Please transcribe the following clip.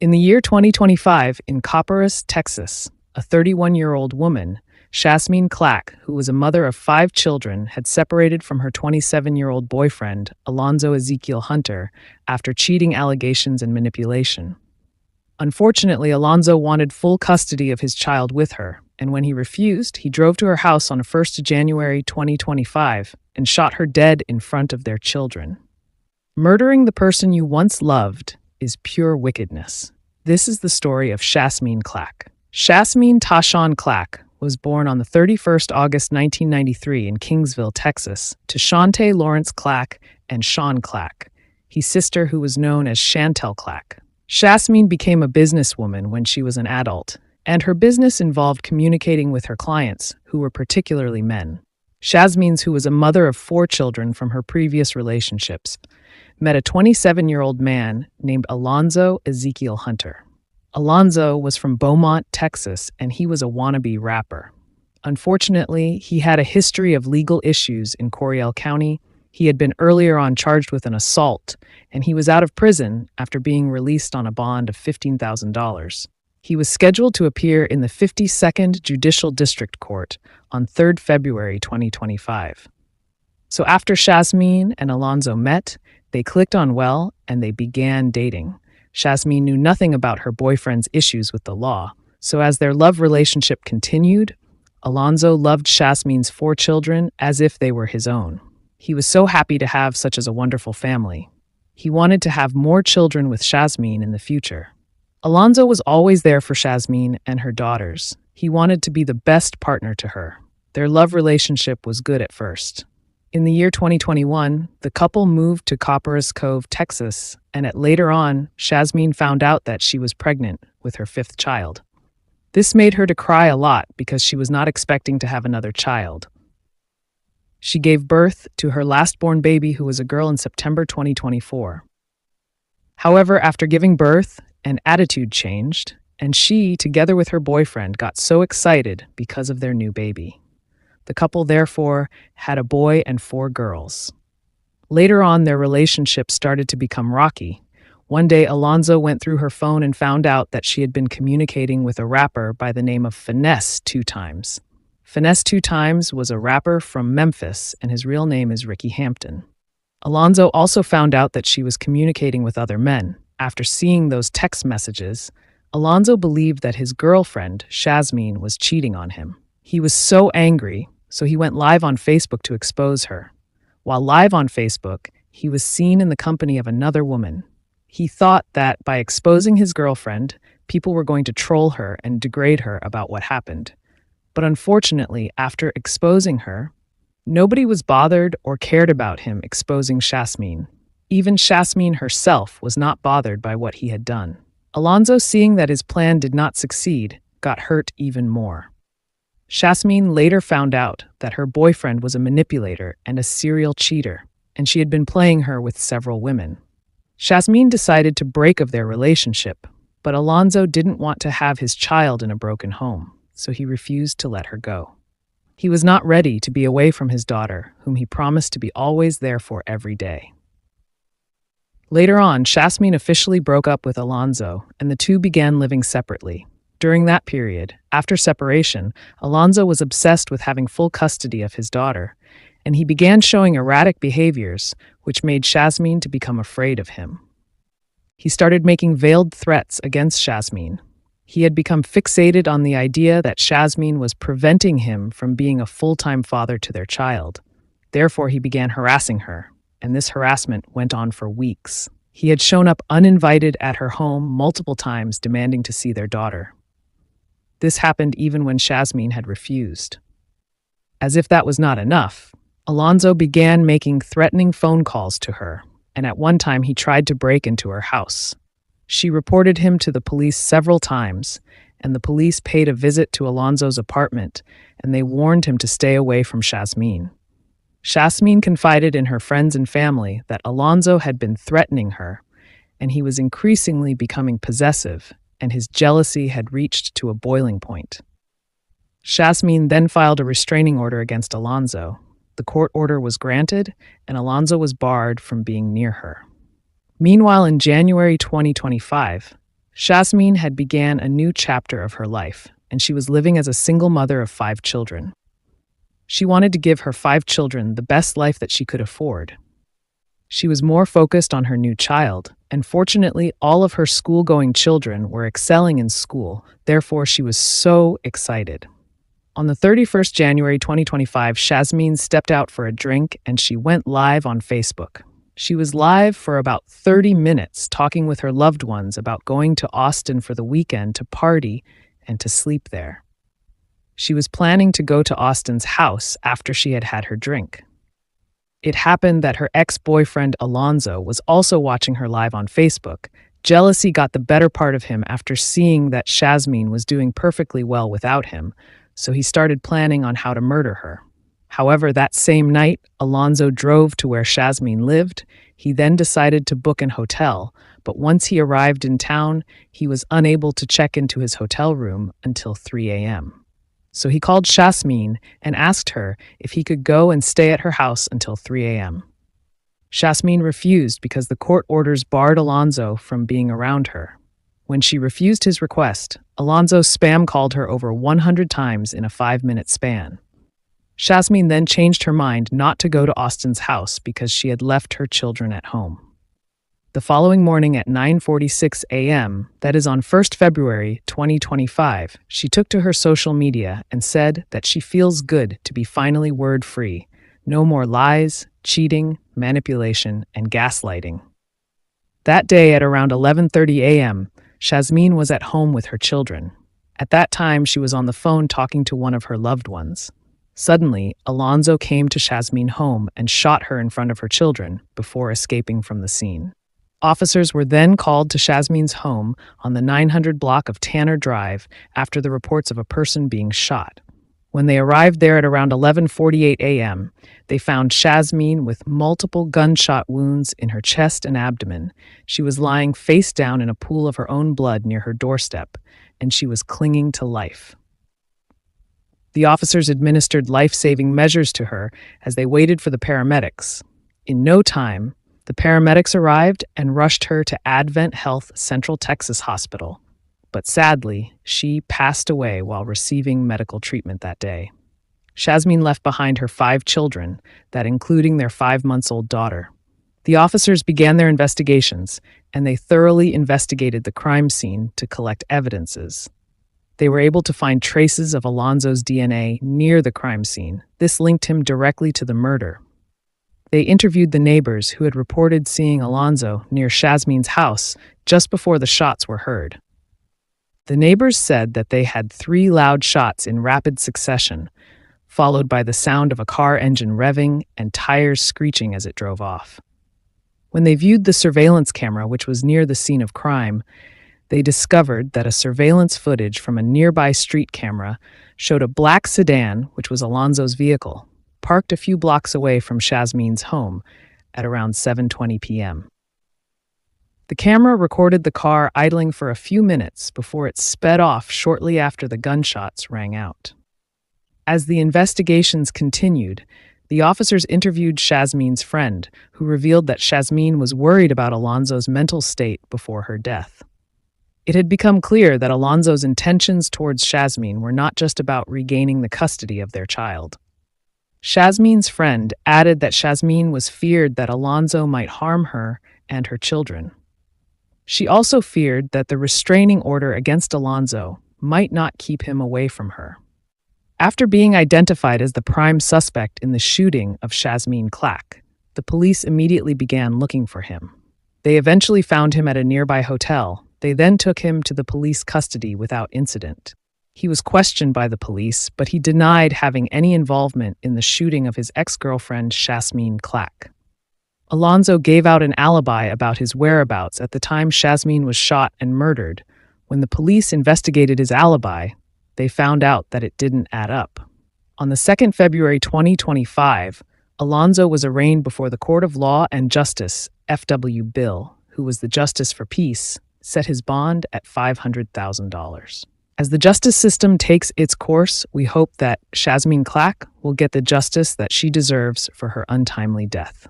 In the year 2025, in Copperas, Texas, a 31-year-old woman, Shasmine Clack, who was a mother of 5 children, had separated from her 27-year-old boyfriend, Alonzo Ezekiel Hunter, after cheating allegations and manipulation. Unfortunately, Alonzo wanted full custody of his child with her, and when he refused, he drove to her house on 1st of January 2025 and shot her dead in front of their children. Murdering the person you once loved is pure wickedness. This is the story of Shasmine Clack. Shasmine Tashawn Clack was born on the 31st August 1993 in Kingsville, Texas, to Shontay Lawrence Clack and Shawn Clack, his sister who was known as Shantel Clack. Shasmine became a businesswoman when she was an adult, and her business involved communicating with her clients, who were particularly men. Shasmine, who was a mother of 4 children from her previous relationships, met a 27-year-old man named Alonzo Ezekiel Hunter. Alonzo was from Beaumont, Texas, and he was a wannabe rapper. Unfortunately, he had a history of legal issues in Coryell County. He had been earlier on charged with an assault, and he was out of prison after being released on a bond of $15,000. He was scheduled to appear in the 52nd Judicial District Court on 3rd February 2025. So after Shasmine and Alonzo met, they clicked on well and they began dating. Shasmine knew nothing about her boyfriend's issues with the law, so as their love relationship continued, Alonzo loved Shasmine's 4 children as if they were his own. He was so happy to have such a wonderful family. He wanted to have more children with Shasmine in the future. Alonzo was always there for Shasmine and her daughters. He wanted to be the best partner to her. Their love relationship was good at first. In the year 2021, the couple moved to Copperas Cove, Texas, and later on, Shasmine found out that she was pregnant with her 5th child. This made her to cry a lot because she was not expecting to have another child. She gave birth to her last-born baby, who was a girl, in September 2024. However, after giving birth, an attitude changed, and she, together with her boyfriend, got so excited because of their new baby. The couple, therefore, had a boy and 4 girls. Later on, their relationship started to become rocky. One day, Alonzo went through her phone and found out that she had been communicating with a rapper by the name of Finesse 2 Times. Finesse 2 Times was a rapper from Memphis, and his real name is Ricky Hampton. Alonzo also found out that she was communicating with other men. After seeing those text messages, Alonzo believed that his girlfriend, Shasmine, was cheating on him. He was so angry, so he went live on Facebook to expose her. While live on Facebook, he was seen in the company of another woman. He thought that by exposing his girlfriend, people were going to troll her and degrade her about what happened. But unfortunately, after exposing her, nobody was bothered or cared about him exposing Shasmine. Even Shasmine herself was not bothered by what he had done. Alonzo, seeing that his plan did not succeed, got hurt even more. Shasmine later found out that her boyfriend was a manipulator and a serial cheater, and she had been playing her with several women. Shasmine decided to break of their relationship, but Alonzo didn't want to have his child in a broken home, so he refused to let her go. He was not ready to be away from his daughter, whom he promised to be always there for every day. Later on, Shasmine officially broke up with Alonzo, and the two began living separately. During that period, after separation, Alonzo was obsessed with having full custody of his daughter, and he began showing erratic behaviors, which made Shasmine to become afraid of him. He started making veiled threats against Shasmine. He had become fixated on the idea that Shasmine was preventing him from being a full-time father to their child. Therefore, he began harassing her, and this harassment went on for weeks. He had shown up uninvited at her home multiple times, demanding to see their daughter. This happened even when Shasmine had refused. As if that was not enough, Alonzo began making threatening phone calls to her, and at one time he tried to break into her house. She reported him to the police several times, and the police paid a visit to Alonzo's apartment, and they warned him to stay away from Shasmine. Shasmine confided in her friends and family that Alonzo had been threatening her, and he was increasingly becoming possessive, and his jealousy had reached to a boiling point. Shasmine then filed a restraining order against Alonzo. The court order was granted, and Alonzo was barred from being near her. Meanwhile, in January 2025, Shasmine had began a new chapter of her life, and she was living as a single mother of 5 children. She wanted to give her 5 children the best life that she could afford. She was more focused on her new child, and fortunately, all of her school-going children were excelling in school, therefore she was so excited. On the 31st January 2025, Shasmine stepped out for a drink and she went live on Facebook. She was live for about 30 minutes talking with her loved ones about going to Austin for the weekend to party and to sleep there. She was planning to go to Austin's house after she had had her drink. It happened that her ex-boyfriend Alonzo was also watching her live on Facebook. Jealousy got the better part of him after seeing that Shasmine was doing perfectly well without him, so he started planning on how to murder her. However, that same night, Alonzo drove to where Shasmine lived. He then decided to book an hotel, but once he arrived in town, he was unable to check into his hotel room until 3 a.m. So he called Shasmine and asked her if he could go and stay at her house until 3 a.m. Shasmine refused because the court orders barred Alonzo from being around her. When she refused his request, Alonzo spam called her over 100 times in a 5-minute span. Shasmine then changed her mind not to go to Austin's house because she had left her children at home. The following morning at 9:46 a.m., that is on 1st February 2025, she took to her social media and said that she feels good to be finally word-free. No more lies, cheating, manipulation, and gaslighting. That day at around 11:30 a.m., Shasmine was at home with her children. At that time, she was on the phone talking to one of her loved ones. Suddenly, Alonzo came to Shasmine's home and shot her in front of her children before escaping from the scene. Officers were then called to Shasmine's home on the 900 block of Tanner Drive after the reports of a person being shot. When they arrived there at around 11:48 a.m., they found Shasmine with multiple gunshot wounds in her chest and abdomen. She was lying face down in a pool of her own blood near her doorstep, and she was clinging to life. The officers administered life-saving measures to her as they waited for the paramedics. In no time, the paramedics arrived and rushed her to Advent Health Central Texas Hospital. But sadly, she passed away while receiving medical treatment that day. Shasmine left behind her 5 children, that including their 5-month-old daughter. The officers began their investigations, and they thoroughly investigated the crime scene to collect evidences. They were able to find traces of Alonzo's DNA near the crime scene. This linked him directly to the murder. They interviewed the neighbors who had reported seeing Alonzo near Shasmine's house just before the shots were heard. The neighbors said that they had 3 loud shots in rapid succession, followed by the sound of a car engine revving and tires screeching as it drove off. When they viewed the surveillance camera, which was near the scene of crime, they discovered that a surveillance footage from a nearby street camera showed a black sedan, which was Alonzo's vehicle, parked a few blocks away from Shasmine's home at around 7:20 p.m. The camera recorded the car idling for a few minutes before it sped off shortly after the gunshots rang out. As the investigations continued, the officers interviewed Shasmine's friend, who revealed that Shasmine was worried about Alonzo's mental state before her death. It had become clear that Alonzo's intentions towards Shasmine were not just about regaining the custody of their child. Shasmine's friend added that Shasmine was feared that Alonzo might harm her and her children. She also feared that the restraining order against Alonzo might not keep him away from her. After being identified as the prime suspect in the shooting of Shasmine Clack, the police immediately began looking for him. They eventually found him at a nearby hotel. They then took him to the police custody without incident. He was questioned by the police, but he denied having any involvement in the shooting of his ex-girlfriend, Shasmine Clack. Alonzo gave out an alibi about his whereabouts at the time Shasmine was shot and murdered. When the police investigated his alibi, they found out that it didn't add up. On the 2nd February 2025, Alonzo was arraigned before the Court of Law and Justice. F.W. Bill, who was the Justice for Peace, set his bond at $500,000. As the justice system takes its course, we hope that Shasmine Clack will get the justice that she deserves for her untimely death.